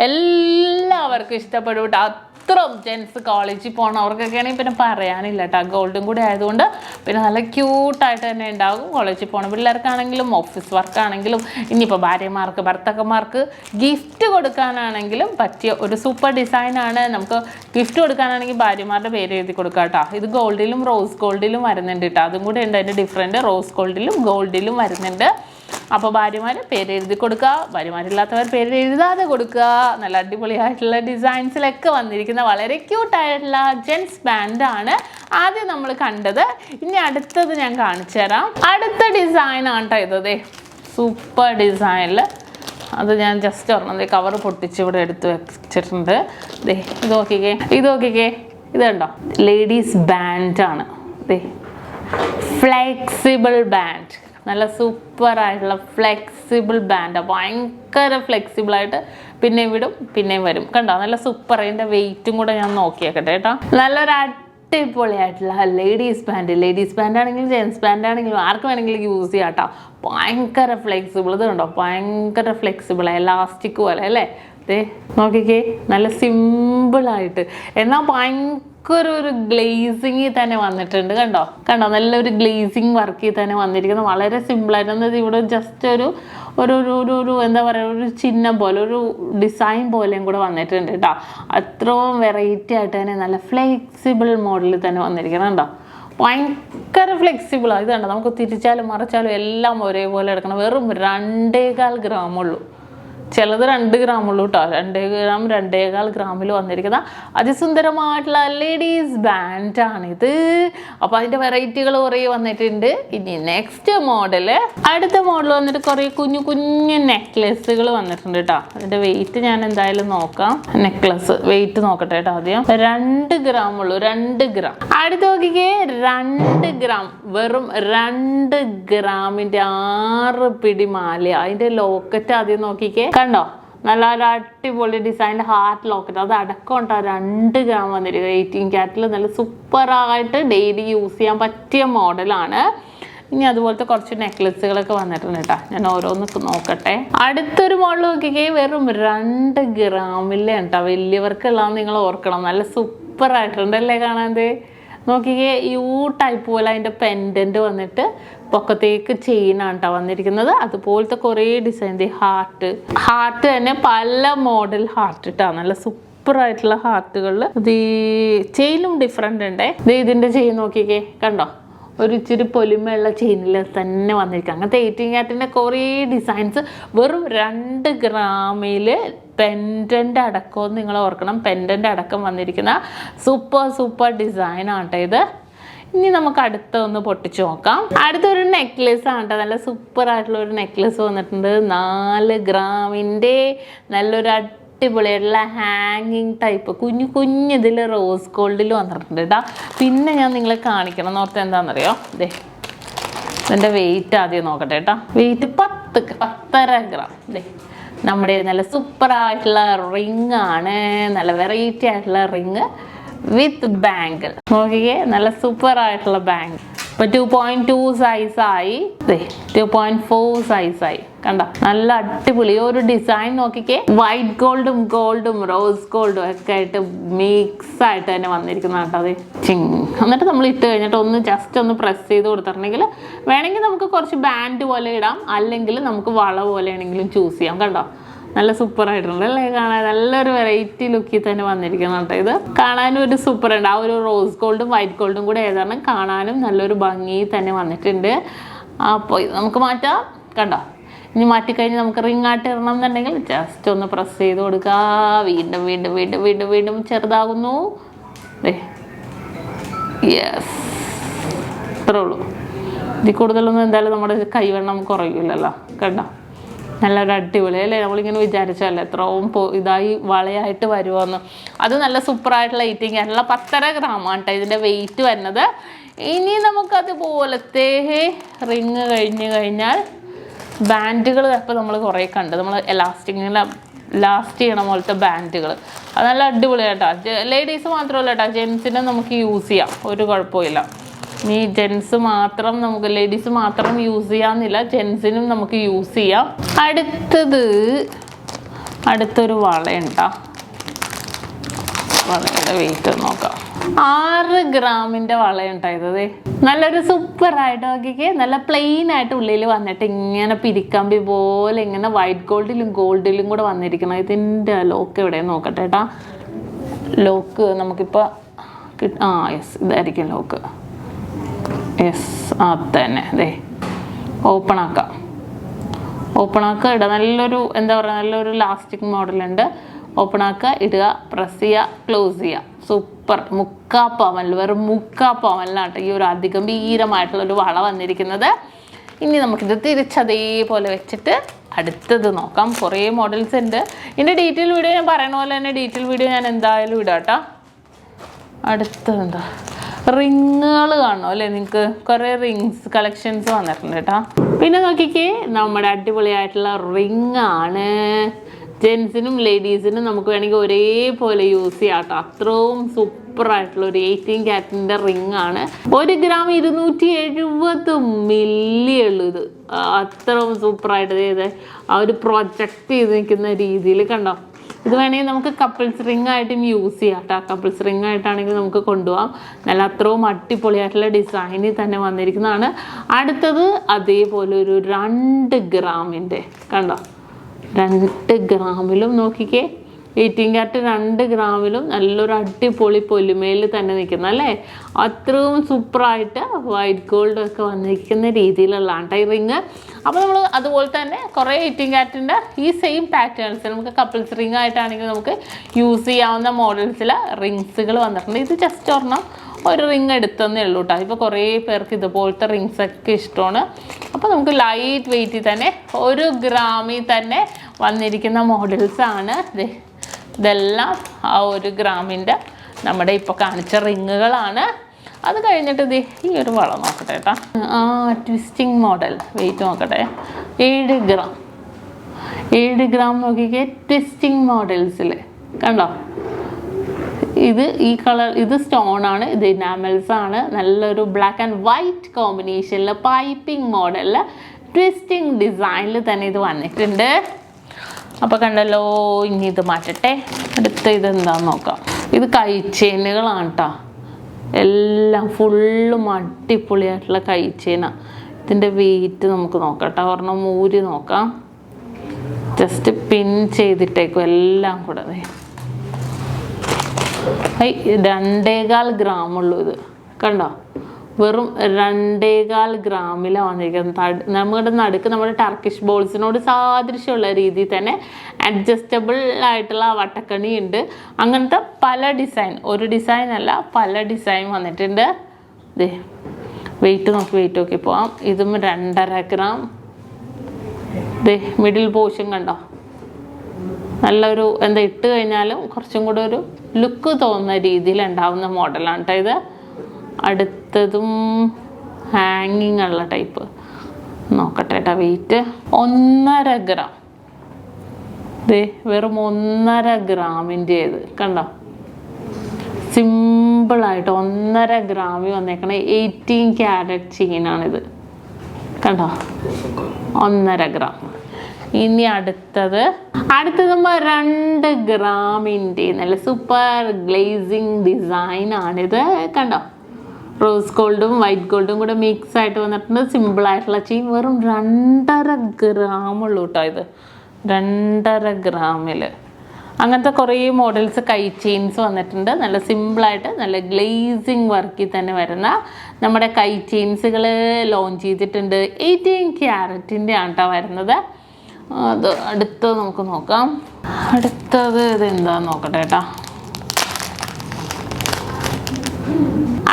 എല്ലാവർക്കും ഇഷ്ടപ്പെടും കേട്ടോ. മാത്രം ജെൻസ് കോളേജിൽ പോകണവർക്കൊക്കെ ആണെങ്കിൽ പിന്നെ പറയാനില്ല കേട്ടോ. ഗോൾഡും കൂടി ആയതുകൊണ്ട് പിന്നെ നല്ല ക്യൂട്ടായിട്ട് തന്നെ ഉണ്ടാകും. കോളേജിൽ പോകണ പിള്ളേർക്കാണെങ്കിലും ഓഫീസ് വർക്കാണെങ്കിലും ഇനിയിപ്പോൾ ഭാര്യമാർക്ക് ഭർത്താക്കന്മാർക്ക് ഗിഫ്റ്റ് കൊടുക്കാനാണെങ്കിലും പറ്റിയ ഒരു സൂപ്പർ ഡിസൈനാണ്. നമുക്ക് ഗിഫ്റ്റ് കൊടുക്കാനാണെങ്കിൽ ഭാര്യമാരുടെ പേര് എഴുതി കൊടുക്കാം കേട്ടോ. ഇത് ഗോൾഡിലും റോസ് ഗോൾഡിലും വരുന്നുണ്ട് കേട്ടോ. അതും കൂടെ ഉണ്ട് അതിൻ്റെ ഡിഫറൻറ്റ്. റോസ് ഗോൾഡിലും ഗോൾഡിലും വരുന്നുണ്ട്. അപ്പോൾ ഭാര്യമാർ പേര് എഴുതി കൊടുക്കുക, ഭാര്യമാരില്ലാത്തവർ പേര് എഴുതാതെ കൊടുക്കുക. നല്ല അടിപൊളിയായിട്ടുള്ള ഡിസൈൻസിലൊക്കെ വന്നിരിക്കുന്ന വളരെ ക്യൂട്ടായിട്ടുള്ള ജെൻസ് ബാൻഡാണ് ആദ്യം നമ്മൾ കണ്ടത്. ഇനി അടുത്തത് ഞാൻ കാണിച്ചു തരാം. അടുത്ത ഡിസൈനാണ് കേട്ടോ ഇത്. സൂപ്പർ ഡിസൈനിൽ അത് ഞാൻ ജസ്റ്റ് ഒരെണ്ണം കവർ പൊട്ടിച്ച് ഇവിടെ എടുത്ത് വെച്ചിട്ടുണ്ട്. ഇത് നോക്കിക്കേ, ഇത് കണ്ടോ, ലേഡീസ് ബാൻഡാണ്. ഫ്ലെക്സിബിൾ ബാൻഡ്, നല്ല സൂപ്പറായിട്ടുള്ള ഫ്ലെക്സിബിൾ ബാൻഡാണ്. ഭയങ്കര ഫ്ലെക്സിബിളായിട്ട് പിന്നെയും വിടും പിന്നെയും വരും. കണ്ടോ, നല്ല സൂപ്പർ. അതിൻ്റെ വെയിറ്റും കൂടെ ഞാൻ നോക്കിയേക്കട്ടെ കേട്ടോ. നല്ലൊരു അടിപൊളിയായിട്ടുള്ള ലേഡീസ് ബാൻഡ് ആണെങ്കിലും ജെൻസ് ബാൻഡ് ആണെങ്കിലും ആർക്ക് വേണമെങ്കിലും യൂസ് ചെയ്യാം കേട്ടോ. ഭയങ്കര ഫ്ലെക്സിബിൾ. ഇത് കണ്ടോ, ഭയങ്കര ഫ്ലെക്സിബിളാണ്, എലാസ്റ്റിക് പോലെ അല്ലേ. നോക്കിക്കേ, നല്ല സിമ്പിളായിട്ട് എന്നാൽ ഭയങ്കര ഒരു ഗ്ലേസിങ്ങിൽ തന്നെ വന്നിട്ടുണ്ട്. കണ്ടോ, നല്ലൊരു ഗ്ലേസിങ് വർക്കിൽ തന്നെ വന്നിരിക്കുന്നത്. വളരെ സിമ്പിളായിട്ട്. എന്നത് ഇവിടെ ജസ്റ്റ് ഒരു എന്താ പറയുക, ഒരു ചിഹ്നം പോലെ ഒരു ഡിസൈൻ പോലെയും കൂടെ വന്നിട്ടുണ്ട് കേട്ടോ. അത്രയും വെറൈറ്റി ആയിട്ട് തന്നെ നല്ല ഫ്ലെക്സിബിൾ മോഡലിൽ തന്നെ വന്നിരിക്കണം. കണ്ടോ, ഭയങ്കര ഫ്ലെക്സിബിളാണ്. ഇത് കണ്ടോ, നമുക്ക് തിരിച്ചാലും മറിച്ചാലും എല്ലാം ഒരേപോലെ എടുക്കണം. വെറും 2.25 ഗ്രാമുള്ളൂ. ചിലത് 2 ഗ്രാമുള്ളൂ കേട്ടോ. 2.25 ഗ്രാമിൽ വന്നിരിക്കുന്ന അതിസുന്ദരമായിട്ടുള്ള ലേഡീസ് ബാൻഡാണിത്. അപ്പോൾ അതിൻ്റെ വെറൈറ്റികൾ കുറേ വന്നിട്ടുണ്ട്. ഇനി നെക്സ്റ്റ് മോഡല്, അടുത്ത മോഡൽ വന്നിട്ട് കുറേ കുഞ്ഞു നെക്ലെസുകൾ വന്നിട്ടുണ്ട് കേട്ടോ. അതിൻ്റെ വെയിറ്റ് ഞാൻ എന്തായാലും നോക്കാം. നെക്ലസ് വെയിറ്റ് നോക്കട്ടെ കേട്ടോ. ആദ്യം 2 ഗ്രാമുള്ളൂ, 2 ഗ്രാം. അടുത്ത് നോക്കിക്കേ, 2 ഗ്രാം, വെറും 2 ഗ്രാമിൻ്റെ 6 പിടി മാല. അതിൻ്റെ ലോക്കറ്റ് ആദ്യം നോക്കിക്കേ. കണ്ടോ, നല്ല ഒരു അടിപൊളി ഡിസൈൻ്റെ ഹാർട്ട് ലോക്കറ്റ്. അത് അടക്കം ഉണ്ടോ 2 ഗ്രാം വന്നിരിക്കുക. 18 ക്യാരറ്റിൽ നല്ല സൂപ്പറായിട്ട് ഡെയിലി യൂസ് ചെയ്യാൻ പറ്റിയ മോഡലാണ്. ഇനി അതുപോലത്തെ കുറച്ച് നെക്ലസുകളൊക്കെ വന്നിട്ടുണ്ട് കേട്ടോ. ഞാൻ ഓരോന്ന് നോക്കട്ടെ. അടുത്തൊരു മോഡൽ നോക്കിക്കേ, വെറും 2 ഗ്രാമിലെ കേട്ടോ. വലിയവർക്കുള്ളതെന്ന് നിങ്ങൾ ഓർക്കണം. നല്ല സൂപ്പറായിട്ടുണ്ടല്ലേ കാണാൻ. നോക്കിക്കേ, യു ടൈപ്പ് പോലെ അതിൻ്റെ പെൻഡൻറ്റ് വന്നിട്ട് പൊക്കത്തേക്ക് ചെയിനാണ് കേട്ടോ വന്നിരിക്കുന്നത്. അതുപോലത്തെ കുറേ ഡിസൈൻ. ഹാർട്ട് തന്നെ പല മോഡൽ ഹാർട്ട് കേട്ടോ. നല്ല സൂപ്പറായിട്ടുള്ള ഹാർട്ടുകളിൽ ഇത് ചെയിനും ഡിഫറെൻ്റ് ഉണ്ട്. ഇതിൻ്റെ ചെയിൻ നോക്കിക്കേ, കണ്ടോ, ഒരു ഇച്ചിരി പൊലിമയുള്ള ചെയിനിൽ തന്നെ വന്നിരിക്കുക. അങ്ങനത്തെ 18 ക്യാരറ്റിൻ്റെ കുറേ ഡിസൈൻസ് വെറും 2 ഗ്രാമിൽ പെൻഡൻ്റ് അടക്കം നിങ്ങൾ ഓർക്കണം. പെൻഡൻ്റ് അടക്കം വന്നിരിക്കുന്ന സൂപ്പർ ഡിസൈനാണ് കേട്ടോ ഇത്. ഇനി നമുക്ക് അടുത്തൊന്ന് പൊട്ടിച്ച് നോക്കാം. അടുത്തൊരു നെക്ലെസ് ആണ് കേട്ടോ. നല്ല സൂപ്പറായിട്ടുള്ള ഒരു നെക്ലെസ് വന്നിട്ടുണ്ട്. 4 ഗ്രാമിൻ്റെ നല്ലൊരു അടിപൊളിയായിട്ടുള്ള ഹാങ്ങിങ് ടൈപ്പ് കുഞ്ഞു ഇതിൽ റോസ് ഗോൾഡിൽ വന്നിട്ടുണ്ട് കേട്ടോ. പിന്നെ ഞാൻ നിങ്ങളെ കാണിക്കണം എന്ന് ഓർത്ത് എന്താണെന്നറിയോ, ഇതിൻ്റെ വെയിറ്റ് ആദ്യം നോക്കട്ടെ കേട്ടോ. Weight 10.5 gram. നമ്മുടെ നല്ല സൂപ്പറായിട്ടുള്ള റിങ് ആണ്. നല്ല വെറൈറ്റി ആയിട്ടുള്ള റിങ് വിത്ത് ബാങ്കിൾ. നോക്കിക്കേ, നല്ല സൂപ്പറായിട്ടുള്ള ബാങ്കിൾ. ഇപ്പോൾ 2.2 സൈസായി, 2.4 സൈസായി. കണ്ടോ, നല്ല അടിപൊളി ഒരു ഡിസൈൻ. നോക്കിക്കേ, വൈറ്റ് ഗോൾഡും റോസ് ഗോൾഡും ഒക്കെ ആയിട്ട് മിക്സ് ആയിട്ട് തന്നെ വന്നിരിക്കുന്ന കേട്ടോ. അത് എന്നിട്ട് നമ്മൾ ഇട്ട് കഴിഞ്ഞിട്ട് ജസ്റ്റ് ഒന്ന് പ്രസ് ചെയ്ത് കൊടുത്തിട്ടുണ്ടെങ്കിൽ വേണമെങ്കിൽ നമുക്ക് കുറച്ച് ബാൻഡ് പോലെ ഇടാം, അല്ലെങ്കിൽ നമുക്ക് വള പോലെ ആണെങ്കിലും ചൂസ് ചെയ്യാം. കണ്ടോ, നല്ല സൂപ്പറായിട്ടുണ്ട് അല്ലേ കാണാൻ. നല്ലൊരു വെറൈറ്റി ലുക്കിൽ തന്നെ വന്നിരിക്കണം കേട്ടോ. ഇത് കാണാനും ഒരു സൂപ്പറുണ്ട്. ആ ഒരു റോസ് ഗോൾഡും വൈറ്റ് ഗോൾഡും കൂടെ ഏതാണ് കാണാനും നല്ലൊരു ഭംഗി തന്നെ വന്നിട്ടുണ്ട്. അപ്പോൾ ഇത് നമുക്ക് മാറ്റാം. കണ്ടോ, ഇനി മാറ്റിക്കഴിഞ്ഞ് നമുക്ക് റിംഗ് ആയിട്ട് ഇടണം എന്നുണ്ടെങ്കിൽ ജസ്റ്റ് ഒന്ന് പ്രസ് ചെയ്ത് കൊടുക്കുക. വീണ്ടും ചെറുതാകുന്നു. യെസ്, ഇത്രേ ഉള്ളൂ. ഇതിൽ കൂടുതലൊന്നും എന്തായാലും നമ്മുടെ കൈവണ്ണം കുറയില്ലല്ലോ. കണ്ടോ, നല്ലൊരു അടിപൊളി അല്ലേ. നമ്മളിങ്ങനെ വിചാരിച്ചല്ലേ എത്രയും ഇതായി വളയായിട്ട് വരുമോയെന്ന്. അത് നല്ല സൂപ്പറായിട്ടുള്ള 18 ക്യാരറ്റുള്ള 10.5 ഗ്രാമാണ് കേട്ടോ ഇതിൻ്റെ വെയിറ്റ് വരുന്നത്. ഇനി നമുക്കതുപോലത്തെ റിങ് കഴിഞ്ഞാൽ ബാൻഡുകൾ ഇപ്പോൾ നമ്മൾ കുറേ കണ്ട്. നമ്മൾ ലാസ്റ്റ് ചെയ്യണ പോലത്തെ ബാൻഡുകൾ അത് നല്ല അടിപൊളിയായിട്ടോ. ലേഡീസ് മാത്രമല്ല കേട്ടോ, ജെൻസിനും നമുക്ക് യൂസ് ചെയ്യാം, ഒരു കുഴപ്പമില്ല. ഈ ജെൻസ് മാത്രം നമുക്ക് ലേഡീസ് മാത്രം യൂസ് ചെയ്യാമെന്നില്ല, ജെൻസിനും നമുക്ക് യൂസ് ചെയ്യാം. അടുത്തൊരു വളയുണ്ടോ. വളയുടെ വെയിറ്റ് നോക്കാം. 6 ഗ്രാമിൻ്റെ വളയുണ്ടായത്. നല്ലൊരു സൂപ്പറായിട്ട് നോക്കിക്കേ. നല്ല പ്ലെയിൻ ആയിട്ട് ഉള്ളിൽ വന്നിട്ട് ഇങ്ങനെ പിരിക്കമ്പി പോലെ ഇങ്ങനെ വൈറ്റ് ഗോൾഡിലും കൂടെ വന്നിരിക്കണം. ഇതിൻ്റെ ലോക്ക് എവിടെ നോക്കട്ടെ കേട്ടാ. ലോക്ക് നമുക്കിപ്പോൾ യെസ്, ഇതായിരിക്കും ലോക്ക്. യെസ്, അത് തന്നെ. ഓപ്പൺ ആക്കാം. ഇടുക. നല്ലൊരു എന്താ പറയുക, നല്ലൊരു ലാസ്റ്റിക് മോഡലുണ്ട്. ഓപ്പൺ ആക്കുക, ഇടുക, പ്രസ് ചെയ്യുക, ക്ലോസ് ചെയ്യുക. സൂപ്പർ. 3/4 പവൻ, വെറും 3/4 പവനിലാട്ടോ ഈ ഒരു അതിഗംഭീരമായിട്ടുള്ളൊരു വള വന്നിരിക്കുന്നത്. ഇനി നമുക്കിത് തിരിച്ചതേപോലെ വെച്ചിട്ട് അടുത്തത് നോക്കാം. കുറേ മോഡൽസ് ഉണ്ട്. ഇതിൻ്റെ ഡീറ്റെയിൽ വീഡിയോ ഞാൻ പറയുന്ന പോലെ തന്നെ ഡീറ്റെയിൽ വീഡിയോ ഞാൻ എന്തായാലും ഇടാം കേട്ടോ. അടുത്തത് എന്താ, റിങ്ങുകൾ കാണണം അല്ലേ നിങ്ങൾക്ക്? കുറേ റിങ്സ് കളക്ഷൻസ് വന്നിട്ടുണ്ട് കേട്ടോ. പിന്നെ നോക്കിക്കേ, നമ്മുടെ അടിപൊളിയായിട്ടുള്ള റിങ് ആണ്. ജെൻസിനും ലേഡീസിനും നമുക്ക് വേണമെങ്കിൽ ഒരേപോലെ യൂസ് ചെയ്യാം കേട്ടോ. അത്രയും സൂപ്പറായിട്ടുള്ള ഒരു 18 ക്യാരറ്റിൻ്റെ റിങ് ആണ്. 1 ഗ്രാം 270 മില്ലി ഉള്ളൂ ഇത്. അത്രയും സൂപ്പറായിട്ട് ചെയ്ത് ആ ഒരു പ്രൊജക്റ്റ് ചെയ്ത് നിൽക്കുന്ന രീതിയിൽ കണ്ടോ. ഇത് വേണമെങ്കിൽ നമുക്ക് കപ്പിൾസ് റിങ് ആയിട്ടും യൂസ് ചെയ്യാം കേട്ടോ. കപ്പിൾസ് റിങ് ആയിട്ടാണെങ്കിൽ നമുക്ക് കൊണ്ടുപോകാം. നല്ല അത്രയും അടിപൊളിയായിട്ടുള്ള ഡിസൈനിൽ തന്നെ വന്നിരിക്കുന്നതാണ്. അടുത്തത് അതേപോലെ ഒരു 2 ഗ്രാമിൻ്റെ കണ്ടോ. 2 ഗ്രാമിലും നോക്കിക്കേ, 18 ക്യാരറ്റ് 2 ഗ്രാമിലും നല്ലൊരു അടിപൊളി പൊലിമയിൽ തന്നെ നിൽക്കുന്ന അല്ലേ. അത്രയും സൂപ്പറായിട്ട് വൈറ്റ് ഗോൾഡൊക്കെ വന്നിരിക്കുന്ന രീതിയിലുള്ളതാണ് കേട്ടോ ഈ റിങ്. അപ്പോൾ നമ്മൾ അതുപോലെ തന്നെ കുറേ 18 ക്യാരറ്റിൻ്റെ ഈ സെയിം പാറ്റേൺസ് നമുക്ക് കപ്പിൾസ് റിങ് ആയിട്ടാണെങ്കിൽ നമുക്ക് യൂസ് ചെയ്യാവുന്ന മോഡൽസിൽ റിങ്സുകൾ വന്നിട്ടുണ്ട്. ഇത് ജസ്റ്റ് ഒരെണ്ണം ഒരു റിങ് എടുത്തന്നേ ഉള്ളൂ കേട്ടോ. ഇപ്പോൾ കുറേ പേർക്ക് ഇതുപോലത്തെ റിങ്സൊക്കെ ഇഷ്ടമാണ്. അപ്പോൾ നമുക്ക് ലൈറ്റ് വെയിറ്റിൽ തന്നെ 1 ഗ്രാമിൽ തന്നെ വന്നിരിക്കുന്ന മോഡൽസാണ്. ഇതെല്ലാം ആ 1 ഗ്രാമിൻ്റെ നമ്മുടെ ഇപ്പോൾ കാണിച്ച റിങ്ങുകളാണ്. അത് കഴിഞ്ഞിട്ട് ഈ ഒരു വള നോക്കട്ടെ കേട്ടോ. ട്വിസ്റ്റിംഗ് മോഡൽ വെയിറ്റ് നോക്കട്ടെ. 7 ഗ്രാം നോക്കിക്കേ. ട്വിസ്റ്റിംഗ് മോഡൽസിൽ കണ്ടോ. ഈ കളർ, ഇത് സ്റ്റോൺ ആണ്, ഇത് ഇനാമൽസ് ആണ്. നല്ലൊരു ബ്ലാക്ക് ആൻഡ് വൈറ്റ് കോമ്പിനേഷനിൽ പൈപ്പിംഗ് മോഡലിൽ ട്വിസ്റ്റിംഗ് ഡിസൈനിൽ തന്നെ ഇത് വന്നിട്ടുണ്ട്. അപ്പോൾ കണ്ടല്ലോ. ഇനി ഇത് മാറ്റട്ടെ. അടുത്ത ഇതെന്താന്ന് നോക്കാം. ഇത് കൈച്ചെയിനുകളാണ് കേട്ടോ. എല്ലാം ഫുള്ളും അടിപൊളിയായിട്ടുള്ള കൈച്ചെയിനാണ്. ഇതിൻ്റെ വെയിറ്റ് നമുക്ക് നോക്കാം കേട്ടോ. ഒരെണ്ണം മൂരി നോക്കാം. ജസ്റ്റ് പിൻ ചെയ്തിട്ടേക്കും എല്ലാം കൂടെ. 2.25 ഗ്രാമുള്ളൂ ഇത് കണ്ടോ. വെറും 2.25 ഗ്രാമിലാണ് വന്നിരിക്കുന്നത്. നമ്മുടെ നടുക്ക് നമ്മുടെ ടർക്കിഷ് ബോൾസിനോട് സാദൃശ്യമുള്ള രീതിയിൽ തന്നെ അഡ്ജസ്റ്റബിൾ ആയിട്ടുള്ള വട്ടക്കണി ഉണ്ട്. അങ്ങനത്തെ പല ഡിസൈൻ, ഒരു ഡിസൈൻ അല്ല പല ഡിസൈൻ വന്നിട്ടുണ്ട്. വെയിറ്റ് നോക്കി പോവാം. ഇതും 2.5 ഗ്രാം. മിഡിൽ പോർഷൻ കണ്ടോ. നല്ലൊരു എന്താ ഇട്ട് കഴിഞ്ഞാലും കുറച്ചും കൂടെ ഒരു ലുക്ക് തോന്നുന്ന രീതിയിൽ ഉണ്ടാവുന്ന മോഡലാണ് കേട്ടോ ഇത്. അടുത്തതും ഹാങ്ങിങ് ഉള്ള ടൈപ്പ് നോക്കട്ടെ കേട്ടോ. Weight 1.5 gram. വെറും 1.5 ഗ്രാമിൻ്റെ ഇത് കണ്ടോ. സിമ്പിളായിട്ട് 1.5 ഗ്രാമിൽ വന്നേക്കണ 18 ക്യാരറ്റ് ചെയിനാണിത് കണ്ടോ. 1.5 ഗ്രാം. ഇനി അടുത്തത് 2 ഗ്രാമിൻ്റെ നല്ല സൂപ്പർ ഗ്ലേസിങ് ഡിസൈൻ ആണിത് കണ്ടോ. റോസ് ഗോൾഡും വൈറ്റ് ഗോൾഡും കൂടെ മിക്സ് ആയിട്ട് വന്നിട്ടുണ്ട്. സിമ്പിളായിട്ടുള്ള ചെയിൻ. വെറും 2.5 ഗ്രാമുള്ളൂ കേട്ടോ ഇത്. 2.5 ഗ്രാമിൽ അങ്ങനത്തെ കുറേ മോഡൽസ് കൈ ചെയിൻസ് വന്നിട്ടുണ്ട്. നല്ല സിമ്പിളായിട്ട് നല്ല ഗ്ലേസിങ് വർക്കിൽ തന്നെ വരുന്ന നമ്മുടെ കൈ ചെയിൻസുകൾ ലോഞ്ച് ചെയ്തിട്ടുണ്ട്. 18 ക്യാരറ്റിൻ്റെ ആണ് കേട്ടോ വരുന്നത്. അത് അടുത്തത് നമുക്ക് നോക്കാം. അടുത്തത് ഇതെന്താന്ന് നോക്കട്ടെ കേട്ടോ.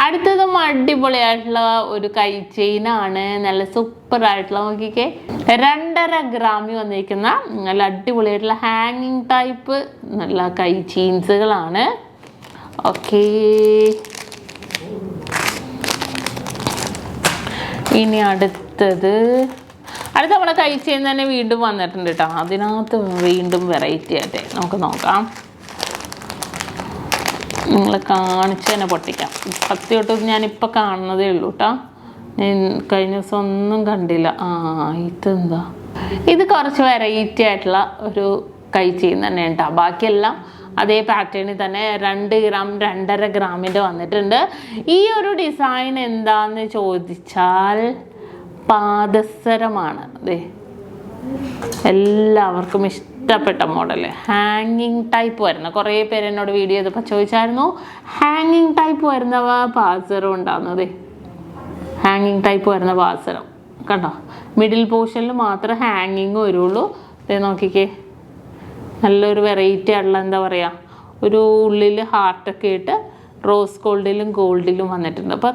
അടുത്തതും അടിപൊളിയായിട്ടുള്ള ഒരു കൈ ചെയിനാണ്. നല്ല സൂപ്പറായിട്ടുള്ള നോക്കിക്കേ. 2.5 ഗ്രാമിൽ വന്നിരിക്കുന്ന നല്ല അടിപൊളിയായിട്ടുള്ള ഹാങ്ങിങ് ടൈപ്പ് നല്ല കൈ ചെയിൻസുകളാണ്. ഓക്കേ, ഇനി അടുത്ത നമ്മുടെ കൈ ചെയിൻ തന്നെ വീണ്ടും വന്നിട്ടുണ്ട് കേട്ടോ. അതിനകത്ത് വീണ്ടും വെറൈറ്റി ആയിട്ട് നമുക്ക് നോക്കാം. നിങ്ങളെ കാണിച്ച് തന്നെ പൊട്ടിക്കാം. സത്യമായിട്ടും ഞാനിപ്പോൾ കാണുന്നതേ ഉള്ളൂ കേട്ടോ. ഞാൻ കഴിഞ്ഞ ദിവസം ഒന്നും കണ്ടില്ല. ഇതെന്താ, ഇത് കുറച്ച് വെറൈറ്റി ആയിട്ടുള്ള ഒരു കൈ ചെയിൻ തന്നെ കേട്ടോ. ബാക്കിയെല്ലാം അതേ പാറ്റേണിൽ തന്നെ 2 ഗ്രാം 2.5 ഗ്രാമിൻ്റെ വന്നിട്ടുണ്ട്. ഈ ഒരു ഡിസൈൻ എന്താന്ന് ചോദിച്ചാൽ പാദസരമാണ്. അതെ, എല്ലാവർക്കും ഇഷ്ടപ്പെട്ട മോഡൽ. ഹാങ്ങിങ് ടൈപ്പ് വരുന്ന കുറേ പേര് എന്നോട് വീഡിയോ ചെയ്തപ്പോൾ ചോദിച്ചായിരുന്നു ഹാങ്ങിങ് ടൈപ്പ് വരുന്ന പാദസരം ഉണ്ടാകുന്നത്. ഹാങ്ങിങ് ടൈപ്പ് വരുന്ന പാദസരം കണ്ടോ, മിഡിൽ പോർഷനിൽ മാത്രമേ ഹാങ്ങിങ് വരുള്ളൂ. ഇത് നോക്കിക്കേ, നല്ലൊരു വെറൈറ്റി ആയിട്ടുള്ള എന്താ പറയുക, ഒരു ഉള്ളിൽ ഹാർട്ടൊക്കെ ഇട്ട് റോസ് ഗോൾഡിലും വന്നിട്ടുണ്ട്. അപ്പോൾ